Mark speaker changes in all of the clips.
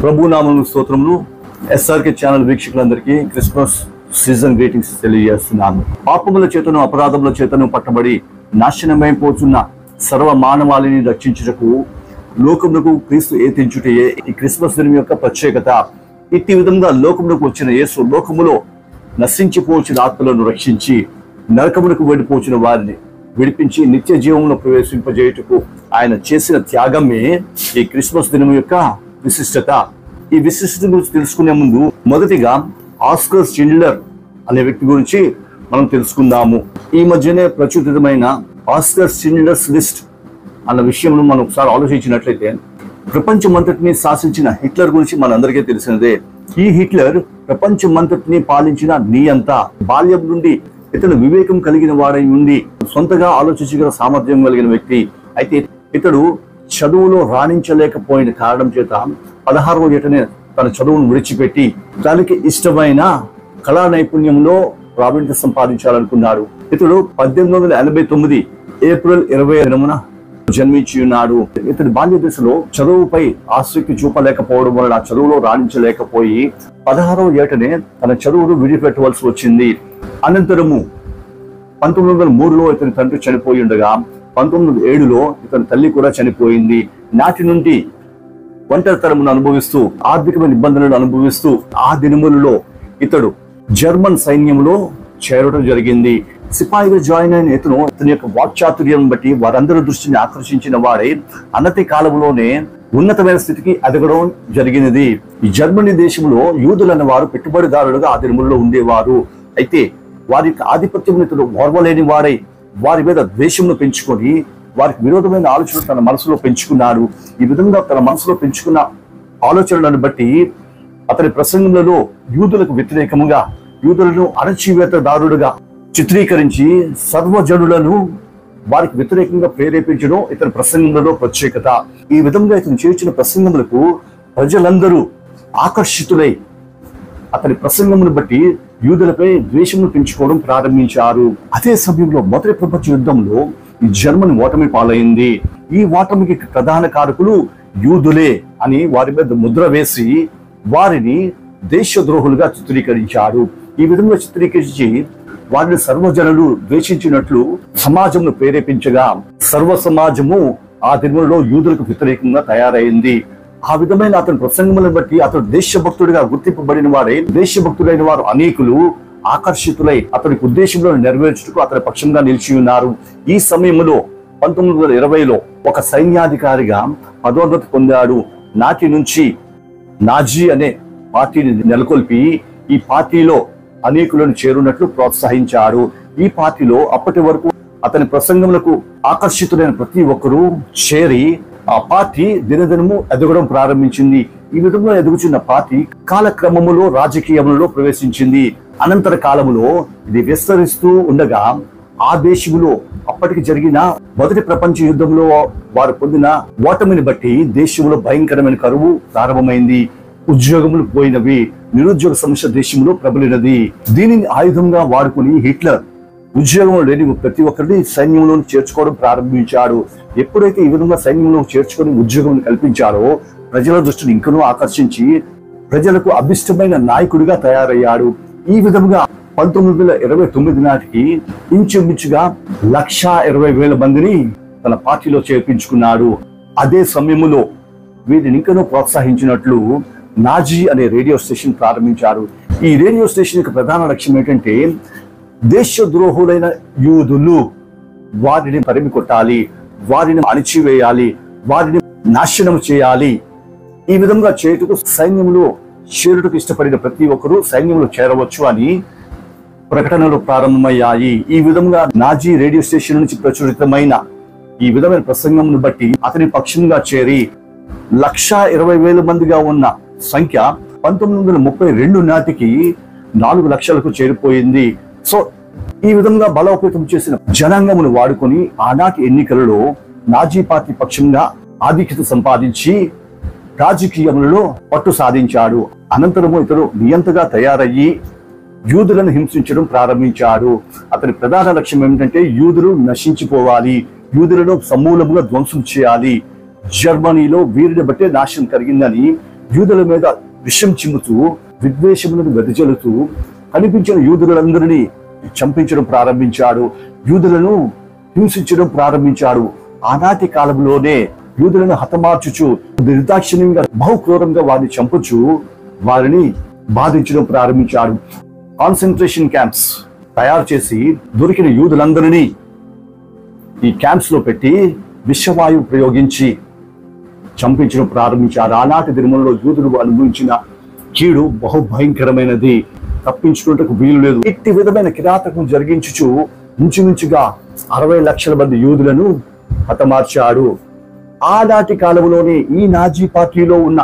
Speaker 1: ప్రభు నామమునకు స్తోత్రములు. SRK channel వీక్షకులందరికీ క్రిస్మస్ సీజన్ గ్రీటింగ్స్ తెలియజేస్తున్నాను. పాపముల చేతను అపరాధముల చేతను పట్టబడి నాశనమైపోతున్న సర్వ మానవాళిని రక్షించుటకు లోకమునకు క్రీస్తు ఏతించుటయే ఈ క్రిస్మస్ దినం యొక్క ప్రత్యేకత. ఇట్టి విధంగా లోకమునకు వచ్చిన యేసు లోకములో నశించిపోచిన ఆత్మలను రక్షించి నరకమునకు వెళ్ళిపోచిన వారిని విడిపించి నిత్య జీవంలో ప్రవేశింపజేయుటకు ఆయన చేసిన త్యాగమే ఈ క్రిస్మస్ దినం యొక్క విశిష్టత. ఈ విశిష్టత గురించి తెలుసుకునే ముందు మొదటిగా ఆస్కర్ షిండ్లర్ అనే వ్యక్తి గురించి మనం తెలుసుకుందాము. ఈ మధ్యనే ప్రచురితమైన ఆస్కర్ షిండ్లర్స్ లిస్ట్ అన్న విషయంలో మనం ఒకసారి ఆలోచించినట్లయితే ప్రపంచమంతటిని శాసించిన హిట్లర్ గురించి మనందరికీ తెలిసినదే. ఈ హిట్లర్ ప్రపంచమంతటిని పాలించిన నియంత. బాల్యం నుండి ఇతను వివేకం కలిగిన వాడై ఉండి సొంతగా ఆలోచించగల సామర్థ్యం కలిగిన వ్యక్తి. అయితే ఇతడు చదువులో రాణించలేకపోయిన కారణం చేత 16వ ఏటనే తన చదువును విడిచిపెట్టి తనకి ఇష్టమైన కళా నైపుణ్యంలో ప్రావీణ్యత సంపాదించాలనుకున్నాడు. ఇతడు 1889 ఏప్రిల్ 20న జన్మించి ఉన్నాడు. ఇతడి బాల్య దశలో చదువుపై ఆసక్తి చూపలేకపోవడం వలన చదువులో రాణించలేకపోయి 16వ ఏటనే తన చదువును విడిపెట్టవలసి వచ్చింది. అనంతరము 1903లో ఇతని తండ్రి చనిపోయి ఉండగా 1907లో ఇతని తల్లి కూడా చనిపోయింది. నాటి నుండి ఒంటరితనమును అనుభవిస్తూ ఆర్థికమైన ఇబ్బందులను అనుభవిస్తూ ఆ దినములలో ఇతడు జర్మన్ సైన్యంలో చేరడం జరిగింది. సిపాయిగా జాయిన్ అయిన ఇతను ఇతని యొక్క వాక్చాతుర్యం బట్టి వారందరి దృష్టిని ఆకర్షించిన వాడే అన్నతి కాలంలోనే ఉన్నతమైన స్థితికి ఎదగడం జరిగినది. ఈ జర్మనీ దేశంలో యూదులన్న వారు పెట్టుబడిదారులుగా ఆ దినములలో ఉండేవారు. అయితే వారి ఆధిపత్యం ఇతడు ఓర్వలేని వాడై వారి మీద ద్వేషమును పెంచుకొని వారికి విరోధమైన ఆలోచనలు తన మనసులో పెంచుకున్నాడు. ఈ విధంగా తన మనసులో పెంచుకున్న ఆలోచనలను బట్టి అతని ప్రసంగంలో యూదులకు వ్యతిరేకముగా యూదులను అణచివేతదారుడుగా చిత్రీకరించి సర్వజనులను వారికి వ్యతిరేకంగా ప్రేరేపించడం ఇతని ప్రసంగంలో ప్రత్యేకత. ఈ విధంగా ఇతను చేసిన ప్రసంగములకు ప్రజలందరూ ఆకర్షితులై అతని ప్రసంగమును బట్టి యూదులపై ద్వేషమును పెంచుకోవడం ప్రారంభించారు. అదే సమయంలో మొదటి ప్రపంచ యుద్ధంలో ఈ జర్మనీ ఓటమి పాలైంది. ఈ ఓటమికి ప్రధాన కారకులు యూదులే అని వారి మీద ముద్ర వేసి వారిని దేశద్రోహులుగా చిత్రీకరించారు. ఈ విధంగా చిత్రీకరించి వారిని సర్వజనులు ద్వేషించినట్లు సమాజంను ప్రేరేపించగా సర్వ సమాజము ఆ దినములలో యూదులకు వ్యతిరేకంగా తయారైంది. ఆ విధమైన అతని ప్రసంగములను బట్టి అతడు దేశభక్తుడిగా గుర్తింపబడిన వాడే దేశభక్తుడైన వారు అనేకులు ఆకర్షితులై అతనికి ఉద్దేశంలో నెరవేర్చుటకు అతని పక్షంగా నిలిచి ఉన్నారు. ఈ సమయంలో 1920లో ఒక సైన్యాధికారిగా పదోన్నతి పొందాడు. నాటి నుంచి నాజీ అనే పార్టీని నెలకొల్పి ఈ పార్టీలో అనేకులను చేరున్నట్లు ప్రోత్సహించాడు. ఈ పార్టీలో అప్పటి వరకు అతని ప్రసంగములకు ఆకర్షితులైన ప్రతి ఒక్కరూ చేరి ఆ పార్టీ దినదినము ఎదగడం ప్రారంభించింది. ఈ విధంగా ఎదుగుచున్న పార్టీ కాలక్రమములో రాజకీయములలో ప్రవేశించింది. అనంతర కాలములో ఇది విస్తరిస్తూ ఉండగా ఆ దేశంలో అప్పటికి జరిగిన మొదటి ప్రపంచ యుద్ధంలో వారు పొందిన ఓటమిని బట్టి దేశంలో భయంకరమైన కరువు ప్రారంభమైంది. ఉద్యోగములు పోయినవి. నిరుద్యోగ సమస్య దేశంలో ప్రబలినది. దీనిని ఆయుధంగా వాడుకుని హిట్లర్ ఉద్యోగం లేని ప్రతి ఒక్కరిని సైన్యంలో చేర్చుకోవడం ప్రారంభించాడు. ఎప్పుడైతే ఈ విధంగా సైన్యంలో చేర్చుకొని ఉద్యోగం కల్పించారో ప్రజల దృష్టిని ఇంకనూ ఆకర్షించి ప్రజలకు అభిష్టమైన నాయకుడిగా తయారయ్యాడు. ఈ విధంగా 1929 నాటికి ఇంచుమించుగా 1,20,000 మందిని తన పార్టీలో చేర్పించుకున్నాడు. అదే సమయంలో వీరిని ఇంకనూ ప్రోత్సహించినట్లు నాజీ అనే రేడియో స్టేషన్ ప్రారంభించారు. ఈ రేడియో స్టేషన్ యొక్క ప్రధాన లక్ష్యం ఏంటంటే దేశద్రోహులైన యూదులు వారిని తరిమి కొట్టాలి, వారిని అణిచివేయాలి, వారిని నాశనం చేయాలి. ఈ విధంగా చేయుటకు సైన్యంలో చేరుటకు ఇష్టపడిన ప్రతి ఒక్కరూ సైన్యంలో చేరవచ్చు అని ప్రకటనలు ప్రారంభమయ్యాయి. ఈ విధంగా నాజీ రేడియో స్టేషన్ నుంచి ప్రచురితమైన ఈ విధమైన ప్రసంగంను బట్టి అతని పక్షంగా చేరి 1,20,000 మందిగా ఉన్న సంఖ్య 1932 నాటికి 4 లక్షలకు చేరిపోయింది. సో ఈ విధంగా బలోపేతం చేసిన జనాంగమును వాడుకొని ఆనాటి ఎన్నికలలో నాజీ పార్టీ పక్షంగా ఆధిక్యత సంపాదించి రాజకీయములలో పట్టు సాధించాడు. అనంతరము ఇతడు నియంతగా తయారయ్యి యూదులను హింసించడం ప్రారంభించాడు. అతని ప్రధాన లక్ష్యం ఏమిటంటే యూదులు నశించిపోవాలి, యూదులను సమూలముగా ధ్వంసం చేయాలి, జర్మనీలో వీరిని బట్టే నాశనం కలిగిందని యూదుల మీద విషం చిమ్ముతూ విద్వేషములను వెదజల్లుతూ కనిపించిన యూదులందరినీ చంపించడం ప్రారంభించాడు. యూదులను హింసించడం ప్రారంభించాడు. ఆనాటి కాలంలోనే యూదులను హతమార్చుచు నిర్దాక్షిణ్యంగా బహుక్రూరంగా వారిని చంపుచు వారిని బాధించడం ప్రారంభించాడు. కాన్సన్ట్రేషన్ క్యాంప్స్ తయారు చేసి దొరికిన యూదులందరినీ ఈ క్యాంప్స్ లో పెట్టి విషవాయువు ప్రయోగించి చంపించడం ప్రారంభించారు. ఆనాటి దినములలో యూదులు అనుభవించిన కీడు బహుభయంకరమైనది, తప్పించుకున్నట్టుకు వీలు లేదు. ఇట్టి విధమైన కిరాతకం జరిగించుచు ఇంచుమించుగా 60 లక్షల మంది యూదులను హతమార్చాడు. ఆనాటి కాలంలోనే ఈ నాజీ పార్టీలో ఉన్న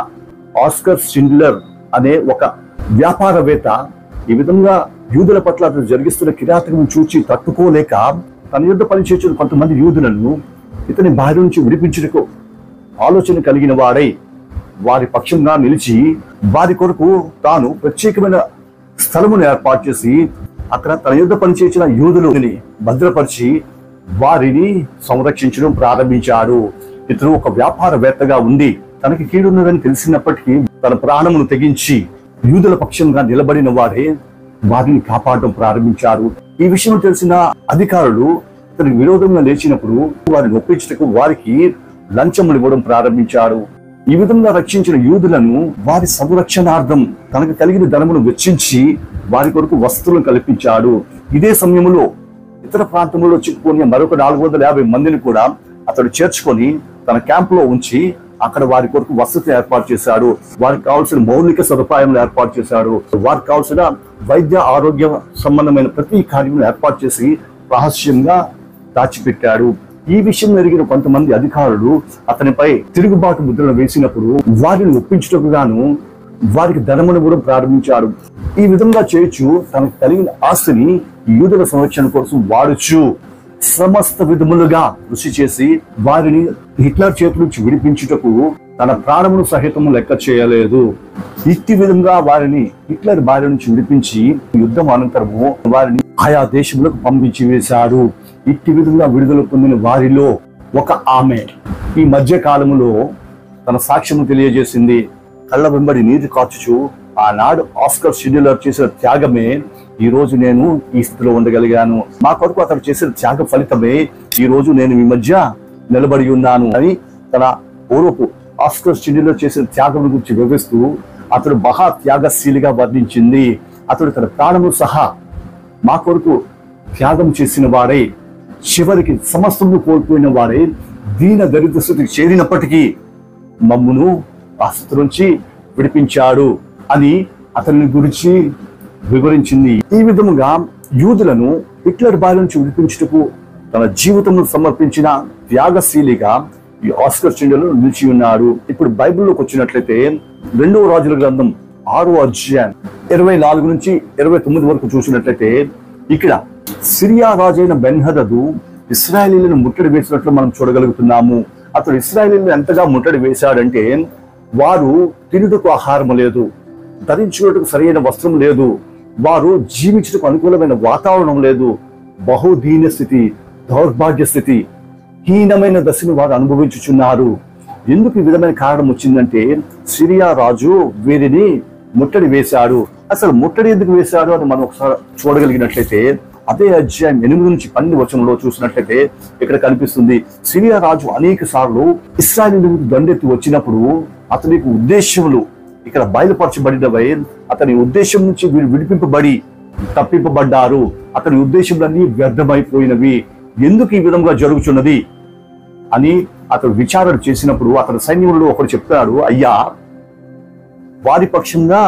Speaker 1: ఆస్కర్ షిండ్లర్ అనే ఒక వ్యాపారవేత్త ఈ విధంగా యూదుల పట్ల అతను జరిగిస్తున్న కిరాతకం చూచి తట్టుకోలేక తన యుద్ధ పనిచేసిన కొంతమంది యూదులను ఇతని బారి నుంచి విడిపించుటకు ఆలోచన కలిగిన వాడై వారి పక్షంగా నిలిచి వారి కొరకు తాను ప్రత్యేకమైన స్థలమును ఏర్పాటు చేసి అక్కడ తన యుద్ధ పనిచేసిన యూదులని భద్రపరిచి వారిని సంరక్షించడం ప్రారంభించాడు. ఇతను ఒక వ్యాపారవేత్తగా ఉండి తనకి కీడున్నదని తెలిసినప్పటికీ తన ప్రాణమును తెగించి యూదుల పక్షంగా నిలబడిన వారే వారిని కాపాడడం ప్రారంభించారు. ఈ విషయం తెలిసిన అధికారులు ఇతనికి విరోధంగా లేచినప్పుడు వారిని ఒప్పించుటకు వారికి లంచములు ఇవ్వడం ప్రారంభించాడు. ఈ విధంగా రక్షించిన యూదులను వారి సంరక్షణార్థం తనకు కలిగిన ధనమును వెచ్చించి వారి కొరకు వస్తువులను కల్పించాడు. ఇదే సమయంలో ఇతర ప్రాంతంలో చిక్కుకుని మరొక 450 మందిని కూడా అతడు చేర్చుకొని తన క్యాంప్ లో ఉంచి అక్కడ వారి కొరకు వసతి ఏర్పాటు చేశాడు. వారికి కావాల్సిన మౌలిక సదుపాయాలను ఏర్పాటు చేశాడు. వారికి కావాల్సిన వైద్య ఆరోగ్య సంబంధమైన ప్రతి కార్యములను ఏర్పాటు చేసి రహస్యంగా దాచిపెట్టాడు. ఈ విషయం ఎరిగిన కొంతమంది అధికారులు అతనిపై తిరుగుబాటు ముద్రలు వేసినప్పుడు వారిని ఒప్పించుటకు గాను వారికి ధనమును కూడా ప్రారంభించాడు. ఈ విధంగా చేయొచ్చు తనకు కలిగిన ఆస్తిని యూదుల సంరక్షణ కోసం వాడుచు సమస్త విధములుగా కృషి చేసి వారిని హిట్లర్ చేతుల నుంచి విడిపించుటకు తన ప్రాణమును సహితము లెక్క చేయలేదు. ఇట్టి విధంగా వారిని హిట్లర్ బారి నుంచి విడిపించి యుద్ధం అనంతరము వారిని ఆయా దేశములకు పంపించి వేశాడు. ఇట్టి విధంగా విడుదల పొందిన వారిలో ఒక ఆమె ఈ మధ్య కాలములో తన సాక్ష్యము తెలియజేసింది. కళ్ళ వెంబడి నీరు కార్చుచు ఆనాడు ఆస్కర్ షిండ్లర్ చేసిన త్యాగమే ఈ రోజు నేను ఈ స్థితిలో ఉండగలిగాను. మా కొరకు అతడు చేసిన త్యాగ ఫలితమే ఈ రోజు నేను మీ మధ్య నిలబడి ఉన్నాను అని తన పూర్వపు ఆస్కర్ షిండ్లర్ చేసిన త్యాగం గురించి వివరిస్తూ అతడు మహా త్యాగశీలిగా వర్ణించింది. అతడు తన ప్రాణము సహా మా కొరకు త్యాగం చేసిన వాడై చివరికి సమస్తము కోల్పోయిన వాడై దీన దరిద్ర స్థితికి చేరినప్పటికీ మమ్మును ఆ స్థితి నుంచి విడిపించాడు అని అతని గురించి వివరించింది. ఈ విధముగా యూదులను హిట్లర్ బారి నుంచి విడిపించుటకు తన జీవితమును సమర్పించిన త్యాగశీలిగా ఈ ఆస్కర్ షిండ్లర్ నిలిచి ఉన్నాడు. ఇప్పుడు బైబిల్లోకి వచ్చినట్లయితే 2వ రాజుల గ్రంథం 6వ అధ్యాయం 24 నుంచి 29 వరకు చూసినట్లయితే ఇక్కడ సిరియా రాజైన బెన్హదదు ఇశ్రాయేలీయులను ముట్టడి వేసినట్లు మనం చూడగలుగుతున్నాము. అతడు ఇశ్రాయేలీయులను ఎంతగా ముట్టడి వేశాడంటే వారు తినుటకు ఆహారం లేదు, ధరించుకున్నట్టుకు సరైన వస్త్రం లేదు, వారు జీవించుటకు అనుకూలమైన వాతావరణం లేదు, బహుదీన స్థితి, దౌర్భాగ్య స్థితి, హీనమైన దశను వారు అనుభవించుచున్నారు. ఎందుకు ఈ విధమైన కారణం వచ్చిందంటే సిరియా రాజు వీరిని ముట్టడి వేశాడు. అసలు ముట్టడి ఎందుకు వేశాడు అని మనం ఒకసారి చూడగలిగినట్లయితే అదే అధ్యాయం 8 నుంచి 12 వచనంలో చూసినట్లయితే ఇక్కడ కనిపిస్తుంది. సిరియా రాజు అనేక సార్లు ఇశ్రాయేలీయులకు దండెత్తి వచ్చినప్పుడు అతనికి ఉద్దేశములు ఇక్కడ బయలుపరచబడినవై అతని ఉద్దేశం నుంచి వీరు విడిపింపబడి తప్పింపబడ్డారు. అతని ఉద్దేశములన్నీ వ్యర్థమైపోయినవి. ఎందుకు ఈ విధంగా జరుగుతున్నది అని అతడు విచారణ చేసినప్పుడు అతని సైన్యంలో ఒకడు చెప్తాడు, అయ్యా వారి పక్షంగా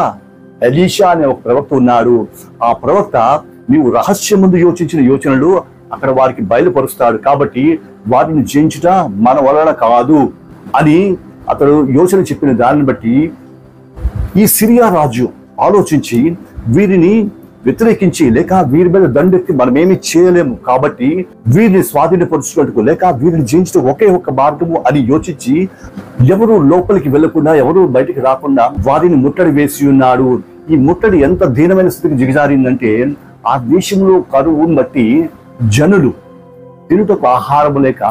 Speaker 1: ఎలీషా అనే ఒక ప్రవక్త ఉన్నాడు. ఆ ప్రవక్త నీవు రహస్యం ముందు యోచించిన యోచనలు అక్కడ వారికి బయలుపరుస్తాడు, కాబట్టి వారిని జయించుట మన వలన కాదు అని అతడు యోచన చెప్పిన దానిని బట్టి ఈ సిరియా రాజు ఆలోచించి వీరిని వ్యతిరేకించి లేక వీరి మీద దండెత్తి మనమేమి చేయలేము, కాబట్టి వీరిని స్వాధీనపరుచుకున్నట్టుకు లేక వీరిని జయించడం ఒకే ఒక మార్గము అని యోచించి ఎవరు లోపలికి వెళ్లకుండా ఎవరు బయటికి రాకుండా వారిని ముట్టడి వేసి ఉన్నాడు. ఈ ముట్టడి ఎంత దీనమైన స్థితికి దిగజారిందంటే ఆ దేశంలో కరువును బట్టి జనులు తినుటకు ఆహారం లేక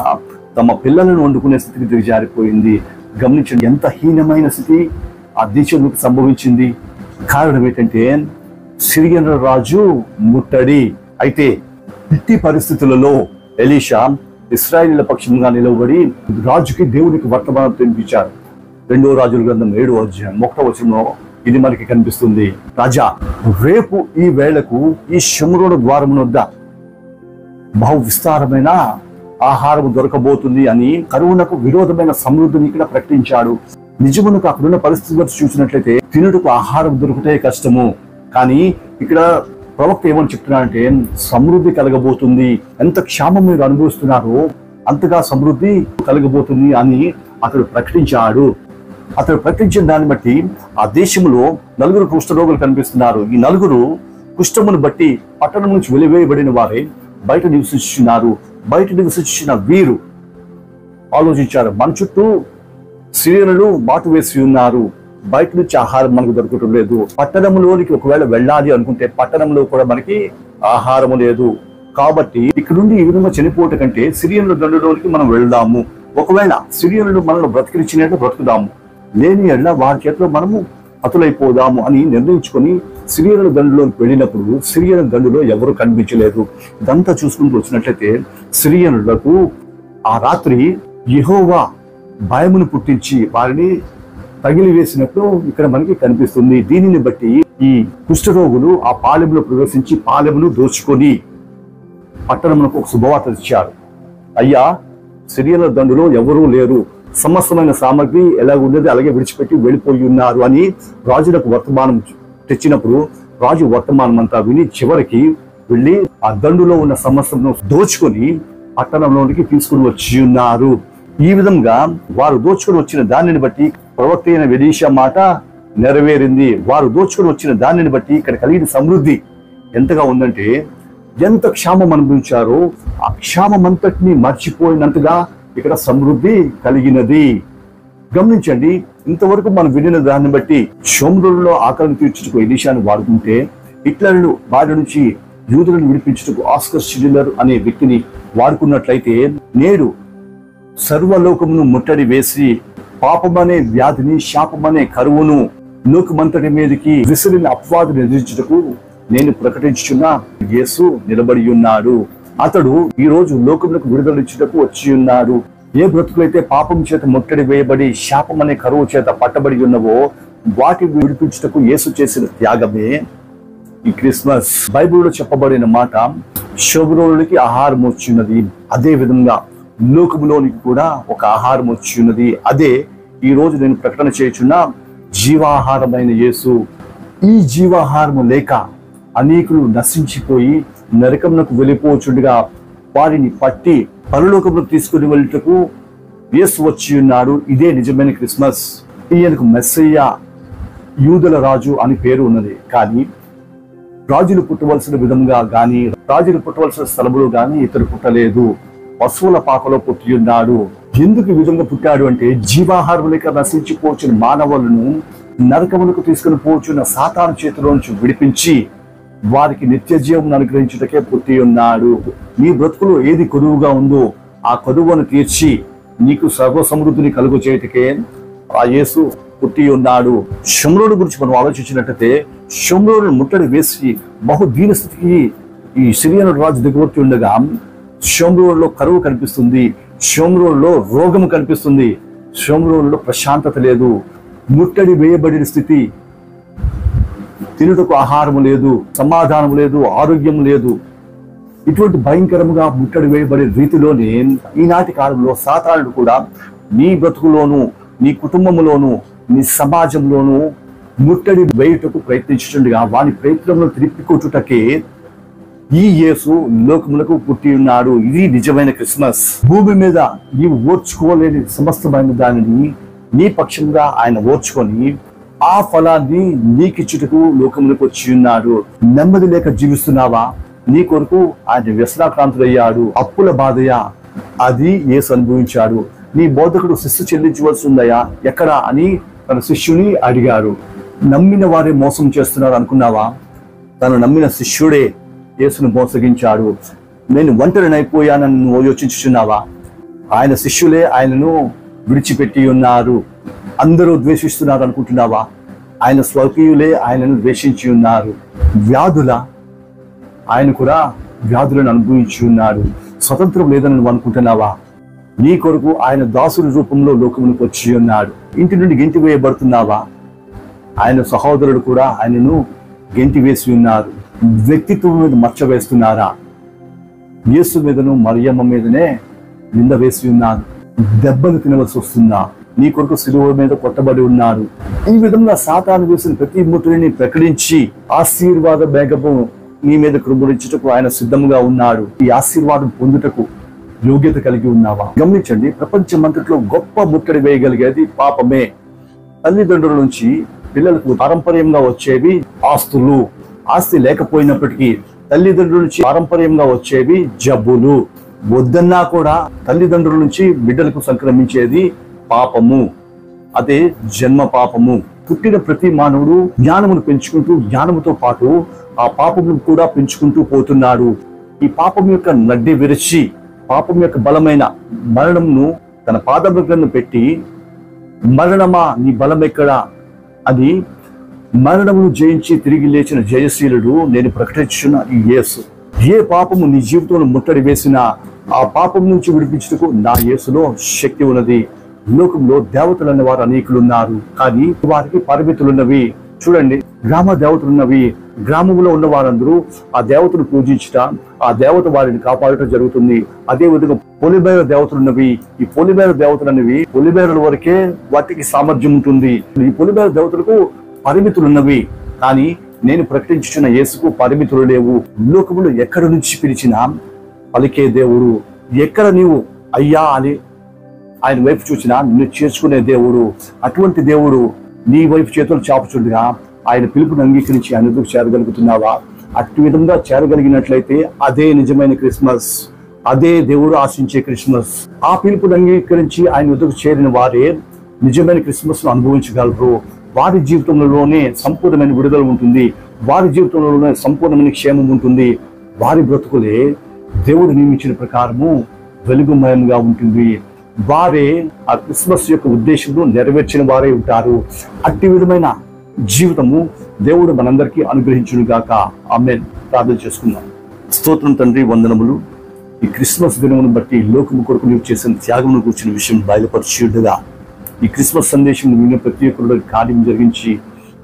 Speaker 1: తమ పిల్లలను వండుకునే స్థితికి దిగజారిపోయింది. గమనించండి ఎంత హీనమైన స్థితి, ఆ దేశంలోకి సంభవించింది. కారణం ఏంటంటే సిరియన్ రాజు ముట్టడి. అయితే ఇట్టి పరిస్థితులలో ఎలీషా ఇశ్రాయేలీయుల పక్షంగా నిలబడి రాజుకి దేవునికి వర్తమానం తెలిపించారు. 2వ రాజుల గ్రంథం 7వ అధ్యాయం 1వ వచనంలో ఇది మనకి కనిపిస్తుంది. రాజా, రేపు ఈ వేళకు ఈ షోమ్రోను ద్వారం వద్ద బహు విస్తారమైన ఆహారం దొరకబోతుంది అని కరువునకు విరోధమైన సమృద్ధిని ఇక్కడ ప్రకటించాడు. నిజమునకు అక్కడున్న పరిస్థితులను చూసినట్లయితే తినుటకు ఆహారం దొరికితే కష్టము. కానీ ఇక్కడ ప్రవక్త ఏమని చెప్తున్నాడంటే సమృద్ధి కలగబోతుంది. ఎంత క్షామం మీరు అనుభవిస్తున్నారో అంతగా సమృద్ధి కలగబోతుంది అని అతడు ప్రకటించాడు. అతడు ప్రకటించిన దాన్ని బట్టి ఆ దేశంలో 4 కుష్ఠరోగులు కనిపిస్తున్నారు. ఈ 4 కుష్ఠమును బట్టి పట్టణం నుంచి వెలివేయబడిన వారే బయట నివసించున్నారు. బయట నివసించిన వీరు ఆలోచించారు, మన చుట్టూ సిరియనులు బాటు వేసి ఉన్నారు, బయట నుంచి ఆహారం మనకు దొరకటం లేదు. పట్టణంలోనికి ఒకవేళ వెళ్ళాలి అనుకుంటే పట్టణంలో కూడా మనకి ఆహారము లేదు. కాబట్టి ఇక్కడ నుండి ఈ విధంగా చనిపోవటం కంటే సిరియనుల దండులోనికి మనం వెళ్దాము. ఒకవేళ సిరియనులు మనల్ని బ్రతికించినట్టు బ్రతుకుదాము, లేని ఎడ్ల వారి చేతిలో మనము హతులైపోదాము అని నిర్ణయించుకొని సిరియనుల దండులోకి వెళ్ళినప్పుడు సిరియనుల దండులో ఎవరు కనిపించలేదు. ఇదంతా చూసుకుంటూ వచ్చినట్లయితే సిరియనులకు ఆ రాత్రి యెహోవా భయమును పుట్టించి వారిని తగిలి వేసినట్టు ఇక్కడ మనకి కనిపిస్తుంది. దీనిని బట్టి ఈ కుష్ఠరోగులు ఆ పాలెంలో ప్రవేశించి పాలెమును దోచుకొని పట్టణమునకు ఒక శుభవార్త ఇచ్చారు. అయ్యా, సిరియనుల దండులో ఎవరూ లేరు, సమస్తమైన సామగ్రి ఎలా ఉండేది అలాగే విడిచిపెట్టి వెళ్ళిపోయి ఉన్నారు అని రాజులకు వర్తమానం తెచ్చినప్పుడు రాజు వర్తమానం అంతా విని చివరికి వెళ్ళి ఆ దండులో ఉన్న సమస్తను దోచుకొని పట్టణంలోనికి తీసుకుని వచ్చి ఉన్నారు. ఈ విధంగా వారు దోచుకుని వచ్చిన దానిని బట్టి ప్రవక్త అయిన ఎలీషా మాట నెరవేరింది. వారు దోచుకుని వచ్చిన దానిని బట్టి ఇక్కడ కలిగిన సమృద్ధి ఎంతగా ఉందంటే ఎంత క్షామం అనుభవించారో ఆ క్షామం అంతటిని మర్చిపోయినంతగా ఇక్కడ సమృద్ధి కలిగినది. గమనించండి, ఇంతవరకు మనం వినిన దాన్ని బట్టి షోమ్రోనులో ఆకలిని తీర్చుటకు ఎలీషాను వాడుకుంటే హిట్లర్ను బారి నుంచి యూదులను విడిపించుటకు ఆస్కర్ షిల్లర్ అనే వ్యక్తిని వాడుకున్నట్లయితే నేడు సర్వలోకమును ముట్టడి వేసి పాపమనే వ్యాధిని శాపమనే కరువును లోకమంతటి మీదకి విసిరిన అపవాదుని ఎదిరించుటకు నేను ప్రకటించుచున్న యేసు నిలబడి ఉన్నాడు. అతడు ఈ రోజు లోకములకు విడుదలిచ్చుటకు వచ్చి ఉన్నాడు. ఏ బ్రతుకులైతే పాపం చేత ముట్టడి వేయబడి శాపం అనే కరువు చేత పట్టబడి ఉన్నవో వాటిని విడిపించుటకు యేసు చేసిన త్యాగమే ఈ క్రిస్మస్. బైబిల్లో చెప్పబడిన మాట షోమ్రోనులకి ఆహారం వచ్చినది, అదే విధంగా లోకములోనికి కూడా ఒక ఆహారం వచ్చి ఉన్నది. అదే ఈ రోజు నేను ప్రకటన చేయుచున్న జీవాహారమైన యేసు. ఈ జీవాహారము లేక అనేకులు నశించిపోయి నరకమునకు వెళ్ళిపోచుండగా వారిని పట్టి పరలోకములకు తీసుకుని వెళ్ళటకు యేసు వచ్చి ఉన్నాడు. ఇదే నిజమైన క్రిస్మస్. ఈయనకు మెస్సయ్య, యూదుల రాజు అని పేరు ఉన్నది. కానీ రాజులు పుట్టవలసిన విధంగా గాని రాజులు పుట్టవలసిన స్థలములు గాని ఇతడు పుట్టలేదు. పశువుల పాకలో పుట్టి ఉన్నాడు. ఎందుకు ఈ విధంగా పుట్టాడు అంటే జీవాహారం లేక నశించిపోచిన మానవులను నరకములకు తీసుకుని పోచున్న సాతాను చేతిలో నుంచి విడిపించి వారికి నిత్య జీవం అనుగ్రహించుటకే పుట్టి ఉన్నాడు. నీ బ్రతుకులో ఏది కొదువుగా ఉందో ఆ కొదువును తీర్చి నీకు సర్వ సమృద్ధిని కలుగు చేయటకే ఆ యేసు పుట్టి ఉన్నాడు. షోమ్రోను గురించి మనం ఆలోచించినట్లయితే షోమ్రోను ముట్టడి వేసి బహు దీన స్థితికి ఈ సిరియను రాజు దిగొచ్చి ఉండగా షోమ్రోనులో కరువు కనిపిస్తుంది, షోమ్రోనులో రోగము కనిపిస్తుంది, షోమ్రోనులో ప్రశాంతత లేదు, ముట్టడి వేయబడిన స్థితి, తినుటకు ఆహారం లేదు, సమాధానం లేదు, ఆరోగ్యం లేదు. ఇటువంటి భయంకరంగా ముట్టడి వేయబడే రీతిలోనే ఈనాటి కాలంలో సాతానుడు కూడా నీ బ్రతుకులోను నీ కుటుంబంలోను నీ సమాజంలోను ముట్టడి వేయుటకు ప్రయత్నించుండగా వాని ప్రయత్నంలో తిరిగికొట్టుటకే ఈ యేసు లోకములకు పుట్టి ఉన్నాడు. ఇది నిజమైన క్రిస్మస్. భూమి మీద నీవు ఓర్చుకోలేని సమస్తమైన దానిని నీ పక్షంగా ఆయన ఓర్చుకొని ఆ ఫలాన్ని నీకిచ్చుటకు లోకములకు వచ్చి ఉన్నాడు. నెమ్మది లేక జీవిస్తున్నావా? నీ కొరకు ఆయన వ్యసనాక్రాంతుడయ్యాడు. అప్పుల బాధయా? అది యేసు అనుభవించాడు. నీ బోధకుడు శిస్సు చెల్లించవలసి ఉందయా ఎక్కడా అని తన శిష్యుని అడిగారు. నమ్మిన వారే మోసం చేస్తున్నారు అనుకున్నావా? తను నమ్మిన శిష్యుడే యేసును మోసగించాడు. నేను ఒంటరినైపోయానని నువ్వు యోచించుచున్నావా? ఆయన శిష్యులే ఆయనను విడిచిపెట్టి ఉన్నారు. అందరూ ద్వేషిస్తున్నారు అనుకుంటున్నావా? ఆయన స్వకీయులే ఆయనను ద్వేషించి ఉన్నారు. వ్యాధుల ఆయన కూడా వ్యాధులను అనుభవించి ఉన్నాడు. స్వతంత్రం లేదని నువ్వు అనుకుంటున్నావా? నీ కొరకు ఆయన దాసుని రూపంలో లోకమునికి వచ్చి ఉన్నాడు. ఇంటి నుండి గెంటి వేయబడుతున్నావా? ఆయన సహోదరుడు కూడా ఆయనను గెంటి వేసి ఉన్నారు. వ్యక్తిత్వం మీద మచ్చ వేస్తున్నారా? యేసు మీదను మరియమ్మ మీదనే నింద వేసి ఉన్నారు. దెబ్బలు తినవలసి వస్తుందా? నీ కొరకు సిలువ మీద కొట్టబడి ఉన్నారు. ఈ విధంగా సాతాను వేసిన ప్రతి ముట్టుని ప్రకటించి ఆశీర్వాద మేఘము నీ మీద కృంభరించుటకు ఆయన సిద్ధంగా ఉన్నాడు. ఈ ఆశీర్వాదం పొందుటకు యోగ్యత కలిగి ఉన్నావా? గమనించండి, ప్రపంచమంతట్లో గొప్ప ముట్టడి వేయగలిగేది పాపమే. తల్లిదండ్రుల నుంచి పిల్లలకు పారంపర్యంగా వచ్చేవి ఆస్తులు. ఆస్తి లేకపోయినప్పటికీ తల్లిదండ్రుల నుంచి పారంపర్యంగా వచ్చేవి జబ్బులు. వద్దన్నా కూడా తల్లిదండ్రుల నుంచి బిడ్డలకు సంక్రమించేది పాపము. అదే జన్మ పాపము. పుట్టిన ప్రతి మానవుడు జ్ఞానమును పెంచుకుంటూ జ్ఞానముతో పాటు ఆ పాపమును కూడా పెంచుకుంటూ పోతున్నాడు. ఈ పాపం యొక్క నడ్డి విరిచి పాపం యొక్క బలమైన మరణంను తన పాదములను పెట్టి, మరణమా నీ బలం ఎక్కడా అని మరణమును జయించి తిరిగి లేచిన జయశీలుడు నేను ప్రకటించున్న ఈ యేసు. ఏ పాపము నీ జీవితంలో ముట్టడి వేసినా ఆ పాపం నుంచి విడిపించుటకు నా యేసులో శక్తి ఉన్నది. లోకంలో దేవతలు అనే వారు అనేకులున్నారు, కానీ వారికి పరిమితులున్నవి. చూడండి, గ్రామ దేవతలున్నవి. గ్రామంలో ఉన్న వారందరూ ఆ దేవతను పూజించుట, ఆ దేవత వారిని కాపాడటం జరుగుతుంది. అదే విధంగా పొలిమేర దేవతలున్నవి. ఈ పొలిమేర దేవతలు అనేవి పొలిమేరల వరకే వాటికి సామర్థ్యం ఉంటుంది. ఈ పొలిమేర దేవతలకు పరిమితులున్నవి, కానీ నేను ప్రకటించుచున్న యేసుకు పరిమితులు లేవు. లోకములో ఎక్కడి నుంచి పిలిచినా పలికే దేవుడు. ఎక్కడ నీవు అయ్యా అని ఆయన వైపు చూసినా నిన్ను చేర్చుకునే దేవుడు. అటువంటి దేవుడు నీ వైపు చేతులు చాపుచుండగా ఆయన పిలుపుని అంగీకరించి ఆయన ఎదుగు చేరగలుగుతున్నావా? అటు విధంగా చేరగలిగినట్లయితే అదే నిజమైన క్రిస్మస్, అదే దేవుడు ఆశించే క్రిస్మస్. ఆ పిలుపుని అంగీకరించి ఆయన ఎదుగు చేరిన వారే నిజమైన క్రిస్మస్ ను అనుభవించగలరు. వారి జీవితంలోనే సంపూర్ణమైన విడుదల ఉంటుంది. వారి జీవితంలోనే సంపూర్ణమైన క్షేమం ఉంటుంది. వారి బ్రతుకులే దేవుడు నియమించిన ప్రకారము వెలుగుమయంగా ఉంటుంది. వారే ఆ క్రిస్మస్ యొక్క ఉద్దేశంలో నెరవేర్చిన వారే ఉంటారు. అట్టి విధమైన జీవితము దేవుడు మనందరికీ అనుగ్రహించును గాక. ఆమేన్. ప్రార్థన చేసుకుందాం. స్తోత్రం తండ్రి, వందనములు. ఈ క్రిస్మస్ దినమును బట్టి లోకము కొరకు నీవు చేసిన త్యాగమును కూర్చున్న విషయం బయలుపరిచియుండగా ఈ క్రిస్మస్ సందేశం విన్న ప్రతి ఒక్కరు కార్యం జరిగించి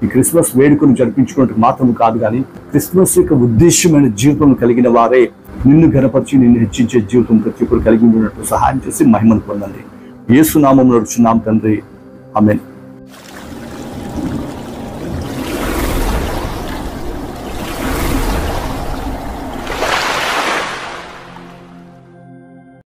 Speaker 1: ఈ క్రిస్మస్ వేడుకను జరిపించుకున్నట్టు మాత్రం కాదు, కానీ క్రిస్మస్ యొక్క ఉద్దేశమైన జీవితం కలిగిన వారే నిన్ను ఘనపరిచి నిన్ను హెచ్చించే జీవితం ప్రతి ఒక్కరు కలిగి ఉన్నట్టు సహాయం చేసి మహిమను పొందండి. యేసు నామములో నడుచున్నాం తండ్రి. ఆమేన్.